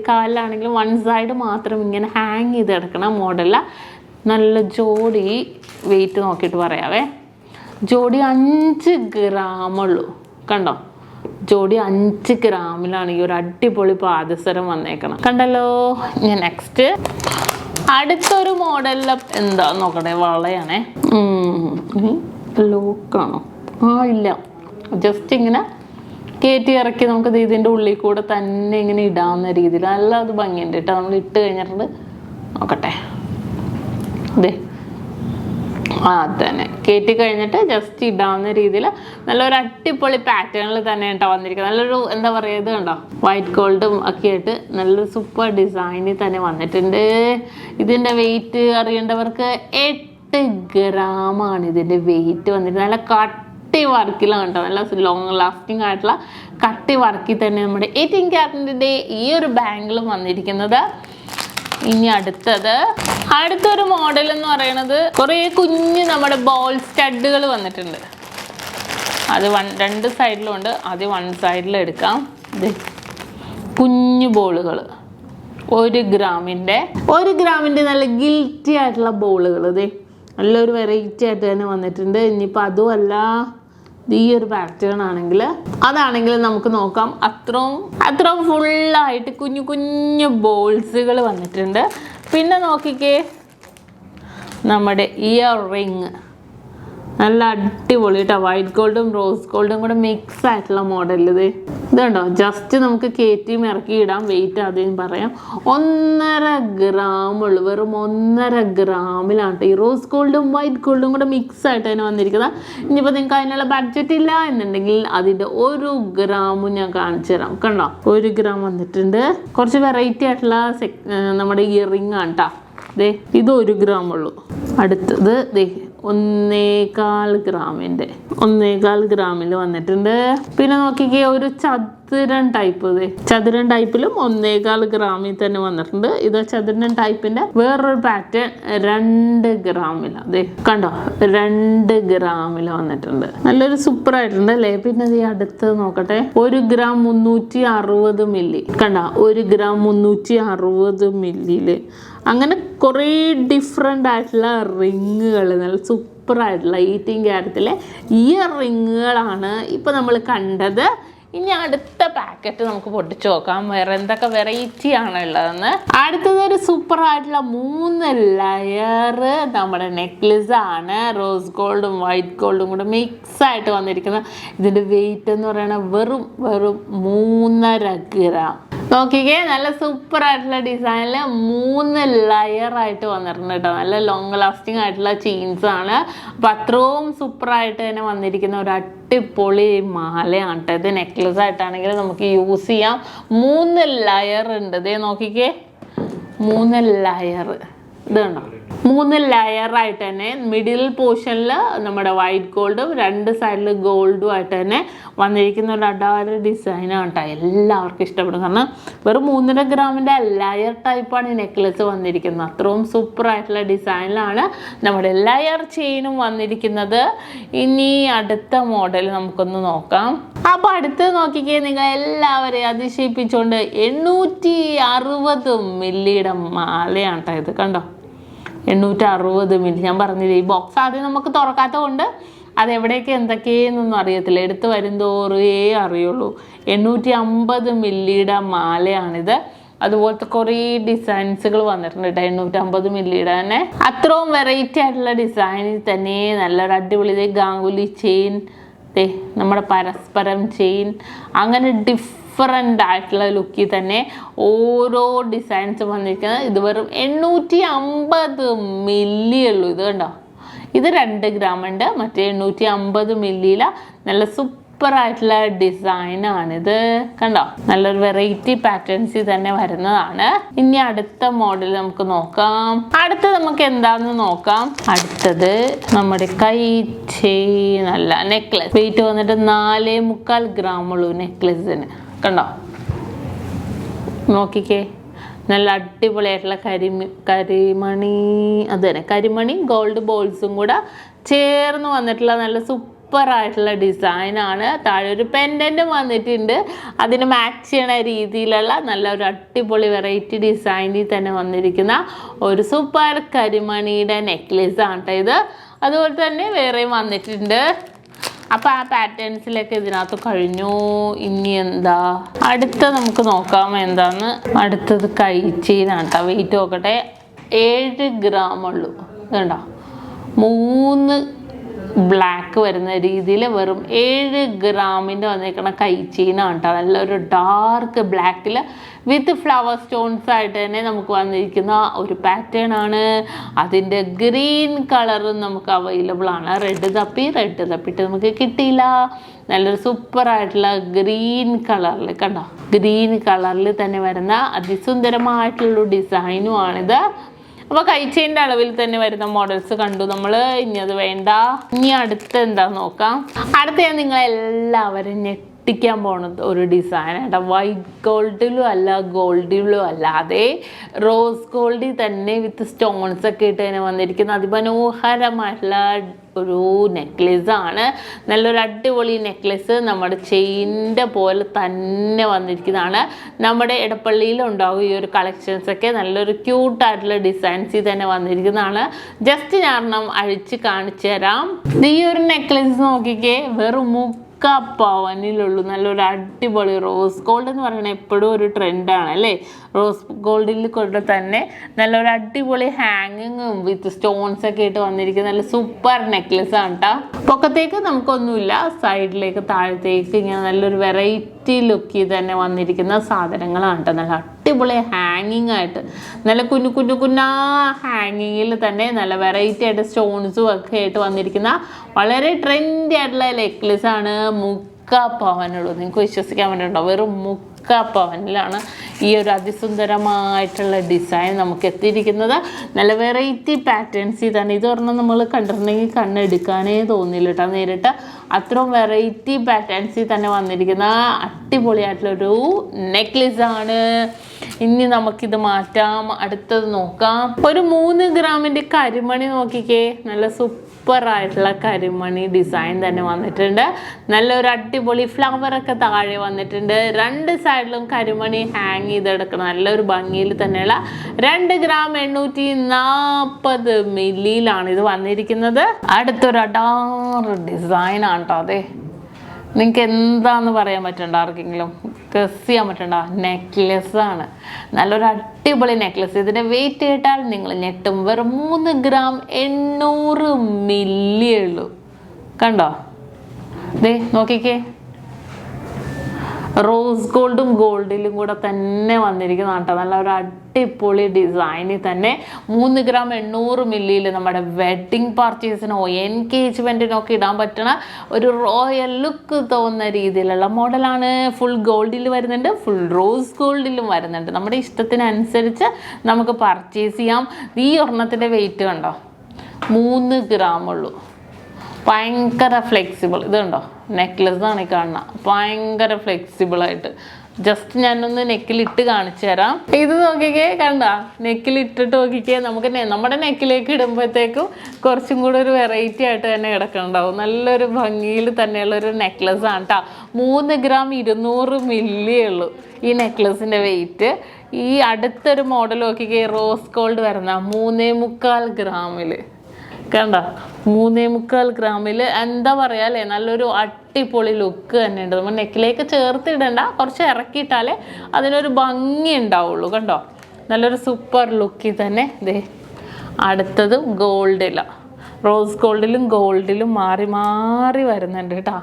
കാലിലാണെങ്കിലും 1 സൈഡ് മാത്രം ഇങ്ങനെ ഹാങ് ചെയ്ത് കിടക്കണ മോഡല. നല്ല ജോഡി വെയിറ്റ് നോക്കിയിട്ട് പറയാവേ, ജോഡി 5 ഗ്രാമുള്ളൂ കണ്ടോ. ജോഡി 5 ഗ്രാമിലാണ് ഈ ഒരു അടിപൊളി പാദസരം വന്നേക്കണം. കണ്ടല്ലോ. ഞാൻ നെക്സ്റ്റ് അടുത്തൊരു മോഡലിൽ എന്താ നോക്കട്ടെ, വളയാണേ. ലോക്കാണോ? ഇല്ല, ജസ്റ്റ് ഇങ്ങനെ കയറ്റി ഇറക്കി നമുക്കത് ഇതിൻ്റെ ഉള്ളിൽ കൂടെ തന്നെ ഇങ്ങനെ ഇടാവുന്ന രീതിയിൽ നല്ല അത് ഭംഗിയുണ്ട് കേട്ടോ. നമ്മൾ ഇട്ട് കഴിഞ്ഞിട്ടുണ്ട്. നോക്കട്ടെ, അതെ തന്നെ കയറ്റി കഴിഞ്ഞിട്ട് ജസ്റ്റ് ഇടാവുന്ന രീതിയിൽ നല്ലൊരു അടിപൊളി പാറ്റേണിൽ തന്നെ കേട്ടോ വന്നിരിക്കുന്നത്. നല്ലൊരു എന്താ പറയുക, ഇത് കണ്ടോ, വൈറ്റ് ഗോൾഡും ഒക്കെ ആയിട്ട് നല്ലൊരു സൂപ്പർ ഡിസൈനിൽ തന്നെ വന്നിട്ടുണ്ട്. ഇതിൻ്റെ വെയിറ്റ് അറിയേണ്ടവർക്ക് 8 ഗ്രാമാണ് ഇതിൻ്റെ വെയിറ്റ് വന്നിട്ട്. നല്ല കട്ടി വർക്കിലാണ് കേട്ടോ, നല്ല ലോങ് ലാസ്റ്റിംഗ് ആയിട്ടുള്ള കട്ടി വർക്കിൽ തന്നെ നമ്മുടെ 18 ക്യാരറ്റിൻ്റെ ഈ ഒരു ബാംഗിളും വന്നിരിക്കുന്നത്. ഇനി അടുത്തൊരു മോഡൽ എന്ന് പറയുന്നത് കുറേ കുഞ്ഞ് നമ്മുടെ ബോൾ സ്റ്റഡുകൾ വന്നിട്ടുണ്ട്. അത് 2 സൈഡിലും ഉണ്ട്. ആദ്യം 1 സൈഡിൽ എടുക്കാം. ഇത് കുഞ്ഞു ബോളുകൾ 1 ഗ്രാമിൻ്റെ നല്ല ഗിൽറ്റി ആയിട്ടുള്ള ബോളുകൾ. ഇത് നല്ലൊരു വെറൈറ്റി ആയിട്ട് തന്നെ വന്നിട്ടുണ്ട്. ഇനിയിപ്പോൾ അതുമല്ല, ഈ ഒരു പാറ്റേൺ അതാണെങ്കിൽ നമുക്ക് നോക്കാം. അത്രയും ഫുള്ളായിട്ട് കുഞ്ഞു ബോൾസുകൾ വന്നിട്ടുണ്ട്. പിന്നെ നോക്കിക്കേ, നമ്മുടെ ഇയർ റിങ് നല്ല അടിപൊളി കേട്ടോ. വൈറ്റ് ഗോൾഡും റോസ് ഗോൾഡും കൂടെ മിക്സ് ആയിട്ടുള്ള മോഡൽ. ഇതുണ്ടോ, ജസ്റ്റ് നമുക്ക് കയറ്റിയും ഇറക്കി ഇടാം. വെയിറ്റ് ആദ്യം പറയാം, 1.5 ഗ്രാമുള്ളൂ. വെറും 1.5 ഗ്രാമിലാണ് ഈ റോസ് ഗോൾഡും വൈറ്റ് ഗോൾഡും കൂടെ മിക്സ് ആയിട്ട് തന്നെ വന്നിരിക്കുന്നത്. ഇനിയിപ്പോൾ നിങ്ങൾക്ക് അതിനുള്ള ബഡ്ജറ്റ് ഇല്ല എന്നുണ്ടെങ്കിൽ അതിൻ്റെ 1 ഗ്രാമും ഞാൻ കാണിച്ചു തരാം. കണ്ടോ, 1 ഗ്രാം വന്നിട്ടുണ്ട്. കുറച്ച് വെറൈറ്റി ആയിട്ടുള്ള നമ്മുടെ ഇയറിംഗ് ആണ് കേട്ടോ. ഇത് 1 ഗ്രാമുള്ളൂ. അടുത്തത് 1.25 ഗ്രാമിൽ വന്നിട്ടുണ്ട്. പിന്നെ നോക്കിക്കേ, ഒരു ചതുരൻ ടൈപ്പിലും 1.25 ഗ്രാമിൽ തന്നെ വന്നിട്ടുണ്ട്. ഇത് ചതുരൻ ടൈപ്പിന്റെ വേറൊരു പാറ്റേൺ 2 ഗ്രാമിലാണ്. അതെ കണ്ടോ, 2 ഗ്രാമിൽ വന്നിട്ടുണ്ട്. നല്ലൊരു സൂപ്പർ ആയിട്ടുണ്ട് അല്ലേ. പിന്നെ ഈ അടുത്ത് നോക്കട്ടെ, 1 ഗ്രാം 360 മില്ലി. കണ്ടോ, 1 ഗ്രാം 360 മില്ലിയില് അങ്ങനെ കുറേ ഡിഫറെൻ്റ് ആയിട്ടുള്ള റിങ്ങുകൾ, നല്ല സൂപ്പറായിട്ടുള്ള 18 ക്യാരറ്റിലെ ഇയർ റിങ്ങുകളാണ് ഇപ്പോൾ നമ്മൾ കണ്ടത്. ഇനി അടുത്ത പാക്കറ്റ് നമുക്ക് പൊട്ടിച്ചു നോക്കാം, വേറെ എന്തൊക്കെ വെറൈറ്റി ആണ് ഉള്ളതെന്ന്. അടുത്തത് ഒരു സൂപ്പർ ആയിട്ടുള്ള 3 ലെയർ നമ്മുടെ നെക്ലസ് ആണ്. റോസ് ഗോൾഡും വൈറ്റ് ഗോൾഡും കൂടെ മിക്സ് ആയിട്ട് വന്നിരിക്കുന്ന. ഇതിൻ്റെ വെയിറ്റ് എന്ന് പറയുന്നത് വെറും 3.5 ഗ്രാം. നോക്കിക്കേ, നല്ല സൂപ്പർ ആയിട്ടുള്ള ഡിസൈനിൽ 3 ലെയറായിട്ട് വന്നിട്ടുണ്ട് കേട്ടോ. നല്ല ലോങ് ലാസ്റ്റിംഗ് ആയിട്ടുള്ള ചെയിൻസ് ആണ്. അപ്പം അത്രയും സൂപ്പറായിട്ട് തന്നെ വന്നിരിക്കുന്ന ഒരു അടിപൊളി മാലയാണ് കേട്ടോ. ഇത് നെക്ലസ് ആയിട്ടാണെങ്കിൽ നമുക്ക് യൂസ് ചെയ്യാം. 3 ലെയർ ഉണ്ട്. ഇതേ നോക്കിക്കേ, 3 ലെയർ. ഇത് കണ്ടോ, 3 ലെയറായിട്ട് തന്നെ മിഡിൽ പോർഷനിൽ നമ്മുടെ വൈറ്റ് ഗോൾഡും 2 സൈഡിൽ ഗോൾഡും ആയിട്ട് തന്നെ വന്നിരിക്കുന്ന ഒരു അടാറ് ഡിസൈനാണ് കേട്ടോ. എല്ലാവർക്കും ഇഷ്ടപ്പെടും. കാരണം വെറും 3.5 ഗ്രാമിൻ്റെ ലെയർ ടൈപ്പാണ് ഈ നെക്ലസ് വന്നിരിക്കുന്നത്. അത്രയും സൂപ്പറായിട്ടുള്ള ഡിസൈനിലാണ് നമ്മുടെ ലെയർ ചെയിനും വന്നിരിക്കുന്നത്. ഇനി അടുത്ത മോഡൽ നമുക്കൊന്ന് നോക്കാം. അപ്പോൾ അടുത്ത് നോക്കിക്കേ, നിങ്ങൾ എല്ലാവരെയും അതിശയിപ്പിച്ചുകൊണ്ട് 860 മില്ലിയുടെ മാലയാണ് കേട്ടോ. ഇത് കണ്ടോ, 860 മില്ലി. ഞാൻ പറഞ്ഞില്ലേ, ഈ ബോക്സ് ആദ്യം നമുക്ക് തുറക്കാത്ത കൊണ്ട് അതെവിടേക്ക് എന്തൊക്കെയെന്നൊന്നും അറിയത്തില്ല. എടുത്ത് വരുന്തോറേ അറിയുള്ളൂ. 850 മില്ലിയുടെ മാലയാണിത്. അതുപോലത്തെ കുറേ ഡിസൈൻസുകൾ വന്നിട്ടുണ്ട് കേട്ടോ. 850 മില്ലിയുടെ തന്നെ അത്രയും വെറൈറ്റി ആയിട്ടുള്ള ഡിസൈനിൽ തന്നെ നല്ലൊരു അടിപൊളി ഗാംഗുലി ചെയിൻ, നമ്മുടെ പരസ്പരം ചെയിൻ, അങ്ങനെ ഡിഫറെൻ്റ് ആയിട്ടുള്ള ലുക്കിൽ തന്നെ ഓരോ ഡിസൈൻസ് വന്നിരിക്കുന്നത്. ഇത് വെറും 850 മില്ലി ഉള്ളൂ. ഇത് കണ്ടോ, ഇത് 2 ഗ്രാം ഉണ്ട്. മറ്റേ 850 മില്ലിയില നല്ല സൂപ്പർ സൂപ്പറായിട്ടുള്ള ഡിസൈനാണിത്. കണ്ടോ, നല്ലൊരു വെറൈറ്റി പാറ്റേൺസിൽ തന്നെ വരുന്നതാണ്. ഇനി അടുത്ത മോഡൽ നമുക്ക് നോക്കാം. അടുത്തത് നമുക്ക് എന്താന്ന് നോക്കാം. അടുത്തത് നമ്മുടെ കൈ ചെയിൻ അല്ല, നെക്ലസ്. വെയിറ്റ് വന്നിട്ട് 4.25 ഗ്രാം ഉള്ളൂ നെക്ലസിന്. കണ്ടോ, നോക്കിക്കേ, നല്ല അടിപൊളിയായിട്ടുള്ള കരിമണി, അത് തന്നെ കരിമണി ഗോൾഡ് ബോൾസും കൂടെ ചേർന്ന് വന്നിട്ടുള്ള നല്ല സൂപ്പറായിട്ടുള്ള ഡിസൈനാണ്. താഴെ ഒരു പെൻഡൻറ്റും വന്നിട്ടുണ്ട്. അതിന് മാച്ച് ചെയ്യണ രീതിയിലുള്ള നല്ലൊരു അടിപൊളി വെറൈറ്റി ഡിസൈനിൽ തന്നെ വന്നിരിക്കുന്ന ഒരു സൂപ്പർ കരിമണിയുടെ നെക്ലേസ് ആണ് കേട്ടോ ഇത്. അതുപോലെ തന്നെ വേറെയും വന്നിട്ടുണ്ട്. അപ്പോൾ ആ പാറ്റേൺസിലൊക്കെ ഇതിനകത്ത് കഴിഞ്ഞു. ഇനി എന്താ അടുത്ത നമുക്ക് നോക്കാം എന്താന്ന്. അടുത്തത് കൈ ചെയിനാണ് കേട്ടോ. വെയിറ്റ് നോക്കട്ടെ, 7 ഗ്രാം ഉള്ളൂ. കണ്ടോ, 3 ബ്ലാക്ക് വരുന്ന രീതിയിൽ വെറും 7 ഗ്രാമിൻ്റെ വന്നിരിക്കുന്ന കൈ ചെയിനാണ് കേട്ടോ. നല്ലൊരു ഡാർക്ക് ബ്ലാക്കിൽ വിത്ത് ഫ്ലവർ സ്റ്റോൺസ് ആയിട്ട് തന്നെ നമുക്ക് വന്നിരിക്കുന്ന ഒരു പാറ്റേൺ ആണ്. അതിൻ്റെ ഗ്രീൻ കളറും നമുക്ക് അവൈലബിൾ ആണ്. റെഡ് തപ്പിയിട്ട് നമുക്ക് കിട്ടിയില്ല. നല്ലൊരു സൂപ്പറായിട്ടുള്ള ഗ്രീൻ കളറിൽ, കണ്ടോ, ഗ്രീൻ കളറിൽ തന്നെ വരുന്ന അതിസുന്ദരമായിട്ടുള്ളൊരു ഡിസൈനും ആണിത്. അപ്പോൾ കൈച്ചെയിൻ്റെ അളവിൽ തന്നെ വരുന്ന മോഡൽസ് കണ്ടു നമ്മൾ. ഇനി അത് വേണ്ട. ഇനി അടുത്ത എന്താ നോക്കാം. അടുത്ത ഞാൻ നിങ്ങളെല്ലാവരും ഞെട്ടിക്കാൻ പോണത് ഒരു ഡിസൈൻ കേട്ടോ. വൈറ്റ് ഗോൾഡിലും അല്ല, ഗോൾഡിലും അല്ലാതെ റോസ് ഗോൾഡിൽ തന്നെ വിത്ത് സ്റ്റോൺസ് ഒക്കെ ഇട്ട് തന്നെ വന്നിരിക്കുന്ന അതിമനോഹരമായിട്ടുള്ള ഒരു നെക്ലേസ് ആണ്. നല്ലൊരു അടിപൊളി നെക്ലേസ്, നമ്മുടെ ചെയിൻ്റെ പോലെ തന്നെ വന്നിരിക്കുന്നതാണ്. നമ്മുടെ ഇടപ്പള്ളിയിൽ ഉണ്ടാകും ഈ ഒരു കളക്ഷൻസ് ഒക്കെ. നല്ലൊരു ക്യൂട്ടായിട്ടുള്ള ഡിസൈൻസിൽ തന്നെ വന്നിരിക്കുന്നതാണ്. ജസ്റ്റ് ഞാൻ അഴിച്ച് കാണിച്ചു തരാം. ഈ ഒരു നെക്ലേസ് നോക്കിക്കേ, വെറും 3 പവനിലുള്ളൂ. നല്ലൊരു അടിപൊളി റോസ് ഗോൾഡ് എന്ന് പറയുന്നത് എപ്പോഴും ഒരു ട്രെൻഡാണ് അല്ലേ. റോസ് ഗോൾഡിൽ കൊണ്ട് തന്നെ നല്ലൊരു അടിപൊളി ഹാങ്ങിങ്ങും വിത്ത് സ്റ്റോൺസ് ഒക്കെ ഇട്ട് വന്നിരിക്കുന്ന നല്ല സൂപ്പർ നെക്ലെസ് ആണ് കേട്ടോ. പൊക്കത്തേക്ക് നമുക്കൊന്നുമില്ല, സൈഡിലേക്ക് താഴത്തേക്ക് ഇങ്ങനെ നല്ലൊരു വെറൈറ്റി ലുക്കിൽ തന്നെ വന്നിരിക്കുന്ന സാധനങ്ങളാണ് കേട്ടോ. നല്ല അടിപൊളി ഹാങ്ങിങ് ആയിട്ട്, നല്ല കുഞ്ഞു ഹാങ്ങിങ്ങിൽ തന്നെ നല്ല വെറൈറ്റി ആയിട്ട് സ്റ്റോൺസും ഒക്കെ ആയിട്ട് വന്നിരിക്കുന്ന വളരെ ട്രെൻഡി ആയിട്ടുള്ള നെക്ലെസ് ആണ്. 3 പവനുള്ളൂ. നിങ്ങൾക്ക് വിശ്വസിക്കാൻ പറ്റുന്നുണ്ടോ? വെറും 3 പവനിലാണ് ഈ ഒരു അതിസുന്ദരമായിട്ടുള്ള ഡിസൈൻ നമുക്ക് എത്തിയിരിക്കുന്നത്. നല്ല വെറൈറ്റി പാറ്റേൺസിൽ തന്നെ. ഇത് പറഞ്ഞാൽ നമ്മൾ കണ്ടിട്ടുണ്ടെങ്കിൽ കണ്ണെടുക്കാനേ തോന്നില്ല കേട്ടോ. നേരിട്ട് അത്രയും വെറൈറ്റി പാറ്റേൺസിൽ തന്നെ വന്നിരിക്കുന്ന അടിപൊളിയായിട്ടുള്ളൊരു നെക്ലേസ് ആണ്. ഇനി നമുക്കിത് മാറ്റാം. അടുത്തത് നോക്കാം. ഒരു 3 ഗ്രാമിൻ്റെ കരിമണി നോക്കിക്കേ. നല്ല സൂപ്പറായിട്ടുള്ള കരിമണി ഡിസൈൻ തന്നെ വന്നിട്ടുണ്ട്. നല്ലൊരു അടിപൊളി ഫ്ലവറൊക്കെ താഴെ വന്നിട്ടുണ്ട്. 2 സൈഡിലും കരിമണി ഹാങ് ചെയ്തെടുക്കണം. നല്ലൊരു ഭംഗിയിൽ തന്നെയുള്ള 2 ഗ്രാം 840 മില്ലിയിലാണ് ഇത് വന്നിരിക്കുന്നത്. അടുത്തൊരു അടാറ് ഡിസൈനാണ് കേട്ടോ. അതെ, നിങ്ങൾക്ക് എന്താന്ന് പറയാൻ പറ്റണ്ട, ആർക്കെങ്കിലും ഗസ് ചെയ്യാൻ പറ്റണ്ട. നെക്ലെസ് ആണ്, നല്ലൊരു അടിപൊളി നെക്ലെസ്. ഇതിൻ്റെ വെയിറ്റ് കേട്ടാൽ നിങ്ങൾ ഞെട്ടും. വെറും 3 ഗ്രാം 800 മില്ലിയേ ഉള്ളൂ. കണ്ടോ, ദേ നോക്കിക്കേ, റോസ് ഗോൾഡും ഗോൾഡിലും കൂടെ തന്നെ വന്നിരിക്കുന്നതാണ് കേട്ടോ. നല്ല ഒരു അടിപൊളി ഡിസൈനിൽ തന്നെ 3 ഗ്രാം 800 മില്ലിയിൽ നമ്മുടെ വെഡ്ഡിങ് പാർട്ടീസിനോ എൻഗേജ്മെൻറ്റിനോ ഒക്കെ ഇടാൻ പറ്റണ ഒരു റോയൽ ലുക്ക് തോന്നുന്ന രീതിയിലുള്ള മോഡലാണ്. ഫുൾ ഗോൾഡിൽ വരുന്നുണ്ട്, ഫുൾ റോസ് ഗോൾഡിലും വരുന്നുണ്ട്. നമ്മുടെ ഇഷ്ടത്തിനനുസരിച്ച് നമുക്ക് പർച്ചേസ് ചെയ്യാം. ഈ ഒരെണ്ണത്തിൻ്റെ വെയിറ്റ് കണ്ടോ, 3 ഗ്രാം ഉള്ളൂ. ഭയങ്കര ഫ്ലെക്സിബിൾ. ഇതുണ്ടോ, നെക്ലെസ് ആണ് ഈ കാണുന്നത്. ഭയങ്കര ഫ്ലെക്സിബിളായിട്ട് ജസ്റ്റ് ഞാനൊന്ന് നെക്കിലിട്ട് കാണിച്ചു തരാം. ഇത് നോക്കിക്കേ, കണ്ട, നെക്കിലിട്ടിട്ട് നോക്കിക്കേ. നമുക്ക് നമ്മുടെ നെക്കിലേക്ക് ഇടുമ്പോഴത്തേക്കും കുറച്ചും കൂടെ ഒരു വെറൈറ്റി ആയിട്ട് തന്നെ കിടക്കുന്നുണ്ടാവും. നല്ലൊരു ഭംഗിയിൽ തന്നെയുള്ളൊരു നെക്ലെസ് ആണ് കേട്ടോ. 3 ഗ്രാം 200 മില്ലിയേ ഉള്ളൂ ഈ നെക്ലെസിൻ്റെ വെയിറ്റ്. ഈ അടുത്തൊരു മോഡൽ നോക്കിക്കേ, റോസ് ഗോൾഡ് വരുന്ന 3.25 ഗ്രാമിൽ. കണ്ട, 3.25 ഗ്രാമിൽ എന്താ പറയുക അല്ലേ, നല്ലൊരു അടിപൊളി ലുക്ക് തന്നെ ഉണ്ട്. നമ്മൾ നെക്കിലേക്ക് ചേർത്തിടണ്ട, കുറച്ച് ഇറക്കിയിട്ടാലേ അതിനൊരു ഭംഗി ഉണ്ടാവുള്ളൂ. കണ്ടോ, നല്ലൊരു സൂപ്പർ ലുക്കിൽ തന്നെ. ദേ അടുത്തത് ഗോൾഡില, റോസ് ഗോൾഡിലും ഗോൾഡിലും മാറി മാറി വരുന്നുണ്ട് കേട്ടോ.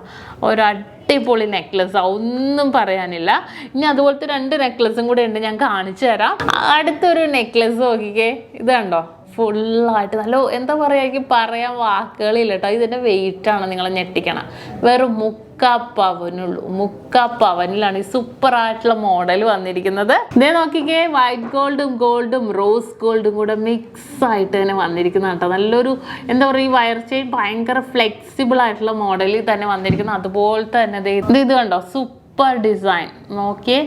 ഒരു അടിപൊളി നെക്ലസ്, ഒന്നും പറയാനില്ല. ഇനി അതുപോലത്തെ 2 നെക്ലസും കൂടെ ഉണ്ട്, ഞാൻ കാണിച്ചു തരാം. അടുത്തൊരു നെക്ലസ് നോക്കിക്കേ. ഇത് കണ്ടോ, ഫുള്ളായിട്ട് നല്ല എന്താ പറയുക, എനിക്ക് പറയാൻ വാക്കുകളില്ല കേട്ടോ. ഇതിൻ്റെ വെയിറ്റാണ് നിങ്ങളെ ഞെട്ടിക്കണം. വെറും 3/4 പവനുള്ളൂ. 3/4 പവനിലാണ് ഈ സൂപ്പറായിട്ടുള്ള മോഡൽ വന്നിരിക്കുന്നത്. ഇതേ നോക്കിക്കേ, വൈറ്റ് ഗോൾഡും റോസ് ഗോൾഡും കൂടെ മിക്സ് ആയിട്ട് തന്നെ വന്നിരിക്കുന്ന കേട്ടോ. നല്ലൊരു എന്താ പറയുക, ഈ വയർ ചെയിൻ ഭയങ്കര ഫ്ലെക്സിബിൾ ആയിട്ടുള്ള മോഡലിൽ തന്നെ വന്നിരിക്കുന്നത്. അതുപോലെ തന്നെ ഇത് കണ്ടോ, സൂപ്പർ ഡിസൈൻ നോക്കിയേ.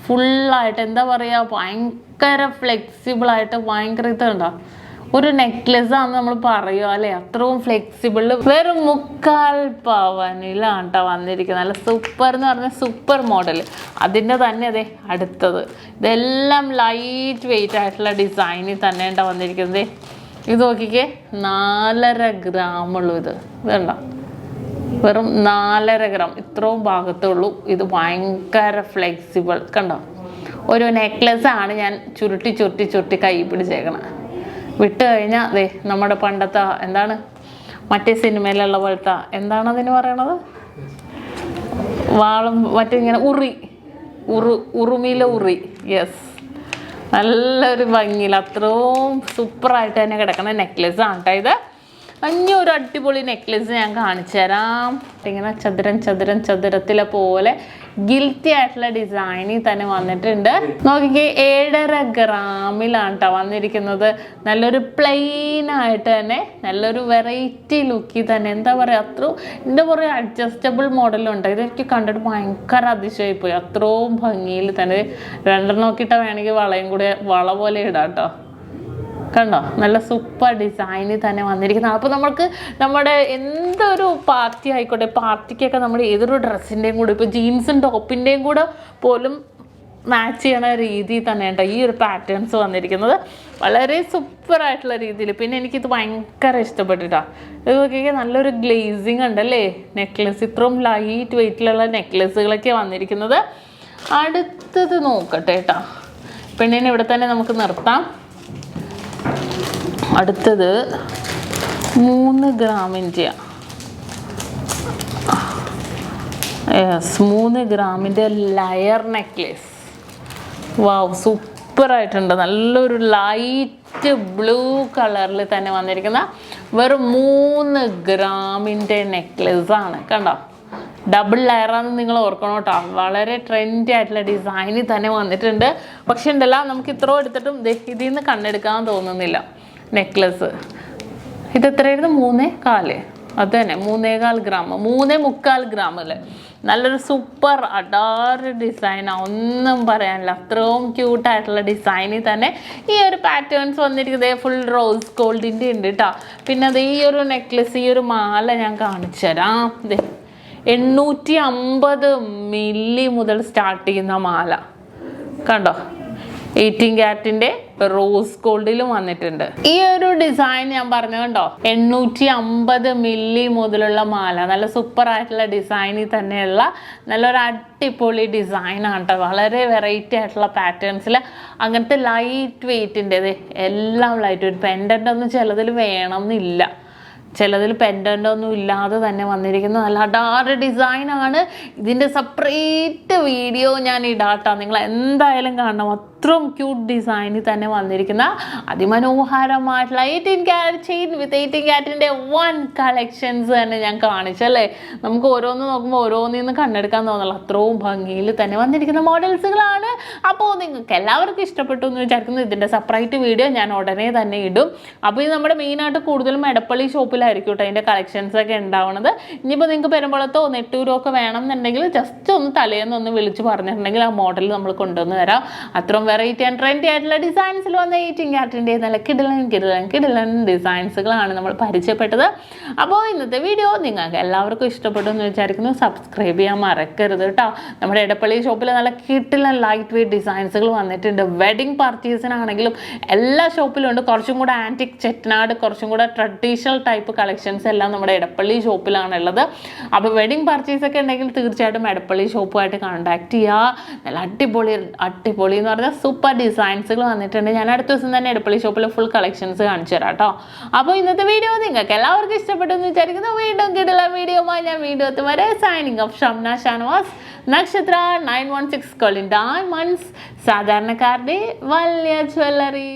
ഫുള്ളായിട്ട് എന്താ പറയുക, ഭയങ്കര ഫ്ലെക്സിബിളായിട്ട് ഭയങ്കര ഇതുണ്ടോ, ഒരു നെക്ലെസ് ആണെന്ന് നമ്മൾ പറയുക അല്ലേ, അത്രയും ഫ്ലെക്സിബിൾ. വെറും 3/4 പവനിലാണ് കേട്ടോ വന്നിരിക്കുന്നത്. നല്ല സൂപ്പർ എന്ന് പറഞ്ഞാൽ സൂപ്പർ മോഡൽ. അതിൻ്റെ തന്നെ അതെ അടുത്തത്, ഇതെല്ലാം ലൈറ്റ് വെയിറ്റ് ആയിട്ടുള്ള ഡിസൈനിൽ തന്നെ ഉണ്ടോ വന്നിരിക്കുന്നത്. ഇത് നോക്കിക്കേ, 4.5 ഗ്രാമുള്ളൂ. ഇത് വേണ്ട, വെറും 4.5 ഗ്രാം, ഇത്രയും ഭാഗത്തുള്ളൂ. ഇത് ഭയങ്കര ഫ്ലെക്സിബിൾ കണ്ടോ. ഒരു നെക്ലെസ് ആണ് ഞാൻ ചുരുട്ടി കൈ പിടിച്ചേക്കണം. വിട്ട് കഴിഞ്ഞാൽ അതെ നമ്മുടെ പണ്ടത്തെ എന്താണ് മറ്റേ സിനിമയിലുള്ള പോലത്തെ എന്താണ് അതിന് പറയണത്, വാളും മറ്റേ ഇങ്ങനെ ഉറുമിയിലെ ഉറി. യെസ്, നല്ലൊരു ഭംഗിയിൽ അത്രയും സൂപ്പറായിട്ട് തന്നെ കിടക്കുന്ന നെക്ലെസ് ആണ് കേട്ടോ ഇത്. ഒരു അടിപൊളി നെക്ലെസ് ഞാൻ കാണിച്ചു തരാം. ഇങ്ങനെ ചതുരത്തിലെ പോലെ ഗിൽറ്റി ആയിട്ടുള്ള ഡിസൈനിൽ തന്നെ വന്നിട്ടുണ്ട്. നോക്കിക്കേ, 7.5 ഗ്രാമിലാണ് കേട്ടോ വന്നിരിക്കുന്നത്. നല്ലൊരു പ്ലെയിൻ ആയിട്ട് തന്നെ നല്ലൊരു വെറൈറ്റി ലുക്കിൽ തന്നെ എന്താ പറയുക, അത്രയും എന്താ പറയുക അഡ്ജസ്റ്റബിൾ മോഡലുണ്ട്. ഇതെനിക്ക് കണ്ടിട്ട് ഭയങ്കര അതിശയമായി പോയി. അത്രയും ഭംഗിയിൽ തന്നെ 2 നോക്കിയിട്ടാൽ വേണമെങ്കിൽ വള പോലെ ഇടാം കേട്ടോ. കണ്ടോ, നല്ല സൂപ്പർ ഡിസൈനിൽ തന്നെ വന്നിരിക്കുന്നത്. അപ്പോൾ നമുക്ക് നമ്മുടെ എന്തൊരു പാർട്ടി ആയിക്കോട്ടെ, പാർട്ടിക്കൊക്കെ നമ്മുടെ ഏതൊരു ഡ്രസ്സിൻ്റെയും കൂടെ, ഇപ്പോൾ ജീൻസും ടോപ്പിൻ്റെയും കൂടെ പോലും മാച്ച് ചെയ്യണ രീതിയിൽ തന്നെയാണ് ഈ ഒരു പാറ്റേൺസ് വന്നിരിക്കുന്നത്. വളരെ സൂപ്പറായിട്ടുള്ള രീതിയിൽ. പിന്നെ എനിക്കിത് ഭയങ്കര ഇഷ്ടപ്പെട്ടിട്ടാണ്. ഇത് നോക്കിയാൽ നല്ലൊരു ഗ്ലേസിങ് ഉണ്ടല്ലേ നെക്ലെസ്. ഇത്രയും ലൈറ്റ് വെയിറ്റിലുള്ള നെക്ലെസ്സുകളൊക്കെ വന്നിരിക്കുന്നത്. അടുത്തത് നോക്കട്ടെ കേട്ടോ. പെണ്ണിനെ ഇവിടെ തന്നെ നമുക്ക് നിർത്താം. അടുത്തത് 3 ഗ്രാമിൻ്റെ 3 ഗ്രാമിൻ്റെ ലയർ നെക്ലെസ്. വാവ്, സൂപ്പറായിട്ടുണ്ട്. നല്ലൊരു ലൈറ്റ് ബ്ലൂ കളറിൽ തന്നെ വന്നിരിക്കുന്ന വെറും 3 ഗ്രാമിൻ്റെ നെക്ലെസ് ആണ്. കണ്ടോ, ഡബിൾ ലെയറാണെന്ന് നിങ്ങൾ ഓർക്കണം കേട്ടോ. വളരെ ട്രെൻഡി ആയിട്ടുള്ള ഡിസൈനിൽ തന്നെ വന്നിട്ടുണ്ട്. പക്ഷെ ഉണ്ടല്ല, നമുക്ക് ഇത്രയും എടുത്തിട്ടും ഇതിൽ നിന്ന് കണ്ണെടുക്കാൻ തോന്നുന്നില്ല. നെക്ലെസ് ഇത് എത്രയായിരുന്നു, 3.4, അത് തന്നെ 3.4 ഗ്രാം, 3.25 ഗ്രാമിൽ. നല്ലൊരു സൂപ്പർ അഡാറ് ഡിസൈനാണ്, ഒന്നും പറയാനില്ല. അത്രയും ക്യൂട്ടായിട്ടുള്ള ഡിസൈനിൽ തന്നെ ഈ ഒരു പാറ്റേൺസ് വന്നിരിക്കുന്നത്. ഫുൾ റോസ് ഗോൾഡിൻ്റെ ഉണ്ട് കേട്ടോ. പിന്നെ അത് ഈ ഒരു നെക്ലെസ്, ഈ ഒരു മാല ഞാൻ കാണിച്ചു തരാം. 850 മില്ലി മുതൽ സ്റ്റാർട്ട് ചെയ്യുന്ന മാല കണ്ടോ. 18 ക്യാരറ്റിന്റെ റോസ് ഗോൾഡിലും വന്നിട്ടുണ്ട്. ഈ ഒരു ഡിസൈൻ ഞാൻ പറഞ്ഞു കണ്ടോ, 850 മില്ലി മുതലുള്ള മാല. നല്ല സൂപ്പർ ആയിട്ടുള്ള ഡിസൈനിൽ തന്നെയുള്ള നല്ലൊരു അടിപൊളി ഡിസൈനാണ് കേട്ടോ. വളരെ വെറൈറ്റി ആയിട്ടുള്ള പാറ്റേൺസിൽ അങ്ങനത്തെ ലൈറ്റ് വെയിറ്റിൻ്റെ എല്ലാം ലൈറ്റ് വെയിറ്റ്. പെൻഡൻ്റ് ഒന്നും ചിലതിൽ വേണമെന്നില്ല, ചിലതിൽ പെൻഡൻ്റ് ഒന്നും ഇല്ലാതെ തന്നെ വന്നിരിക്കുന്ന നല്ല അടാറ് ഡിസൈനാണ്. ഇതിൻ്റെ സെപ്പറേറ്റ് വീഡിയോ ഞാൻ ഇടാട്ടോ, നിങ്ങൾ എന്തായാലും കാണണം. അത്രയും ക്യൂട്ട് ഡിസൈനിൽ തന്നെ വന്നിരിക്കുന്ന അതിമനോഹരമായിട്ടുള്ള 18 ക്യാരറ്റ് ചെയിൻ വിത്ത് 18 ക്യാരറ്റിൻ്റെ 1 കളക്ഷൻസ് തന്നെ ഞാൻ കാണിച്ചല്ലേ. നമുക്ക് ഓരോന്ന് നോക്കുമ്പോൾ ഓരോന്നിന്ന് കണ്ണെടുക്കാൻ തോന്നുള്ളൂ. അത്രയും ഭംഗിയിൽ തന്നെ വന്നിരിക്കുന്ന മോഡൽസുകളാണ്. അപ്പോൾ നിങ്ങൾക്ക് എല്ലാവർക്കും ഇഷ്ടപ്പെട്ടു എന്ന് വിചാരിക്കുന്നു. ഇതിൻ്റെ സെപ്പറേറ്റ് വീഡിയോ ഞാൻ ഉടനെ തന്നെ ഇടും. അപ്പോൾ ഇത് നമ്മുടെ മെയിനായിട്ട് കൂടുതലും എടപ്പള്ളി ഷോപ്പിലായിരിക്കും കേട്ടോ അതിൻ്റെ കളക്ഷൻസൊക്കെ ഉണ്ടാവുന്നത്. ഇനിയിപ്പോൾ നിങ്ങൾക്ക് പെരുമ്പളത്തോ നെട്ടൂരോ ഒക്കെ വേണം എന്നുണ്ടെങ്കിൽ ജസ്റ്റ് ഒന്ന് തലേന്നൊന്ന് വിളിച്ച് പറഞ്ഞിട്ടുണ്ടെങ്കിൽ ആ മോഡൽ നമ്മൾ കൊണ്ടുവന്ന് തരാം. അത്രയും വെറൈറ്റി ആൻഡ് ട്രെൻഡി ആയിട്ടുള്ള ഡിസൈൻസിൽ വന്ന 18 ക്യാരറ്റിൻ്റെ നല്ല കിടിലൻ ഡിസൈൻസുകളാണ് നമ്മൾ പരിചയപ്പെട്ടത്. അപ്പോൾ ഇന്നത്തെ വീഡിയോ നിങ്ങൾക്ക് എല്ലാവർക്കും ഇഷ്ടപ്പെട്ടു എന്ന് വിചാരിക്കുന്നു. സബ്സ്ക്രൈബ് ചെയ്യാൻ മറക്കരുത് കേട്ടോ. നമ്മുടെ എടപ്പള്ളി ഷോപ്പിൽ നല്ല കിടിലൻ ലൈറ്റ് വെയിറ്റ് ഡിസൈൻസുകൾ വന്നിട്ടുണ്ട്. വെഡിങ് പാർട്ടീസിനാണെങ്കിലും എല്ലാ ഷോപ്പിലും ഉണ്ട്. കുറച്ചും കൂടെ ആൻറ്റിക് ചെറ്റനാട്, കുറച്ചും കൂടെ ട്രഡീഷണൽ ടൈപ്പ് കളക്ഷൻസ് എല്ലാം നമ്മുടെ എടപ്പള്ളി ഷോപ്പിലാണുള്ളത്. അപ്പോൾ വെഡിങ് പാർട്ടീസൊക്കെ ഉണ്ടെങ്കിൽ തീർച്ചയായിട്ടും എടപ്പള്ളി ഷോപ്പുമായിട്ട് കോൺടാക്ട് ചെയ്യുക. നല്ല അടിപൊളി എന്ന് പറഞ്ഞാൽ സൂപ്പർ ഡിസൈൻസുകൾ വന്നിട്ടുണ്ട്. ഞാൻ അടുത്ത ദിവസം തന്നെ എടപ്പള്ളി ഷോപ്പിൽ ഫുൾ കളക്ഷൻസ് കാണിച്ചു തരാം കേട്ടോ. അപ്പോൾ ഇന്നത്തെ വീഡിയോ നിങ്ങൾക്ക് എല്ലാവർക്കും ഇഷ്ടപ്പെട്ടു എന്ന് വിചാരിക്കുന്നു. വീണ്ടും കിടിലൻ വീഡിയോയുമായി ഞാൻ വീഡിയോ എത്തും വരെ സൈനിങ് ഓഫ് ഷംന ഷാനവാസ്, നക്ഷത്ര 916 ഗോൾഡൻ ഡയമണ്ട്സ്, സാധാരണക്കാരുടെ വലിയ ജ്വല്ലറി.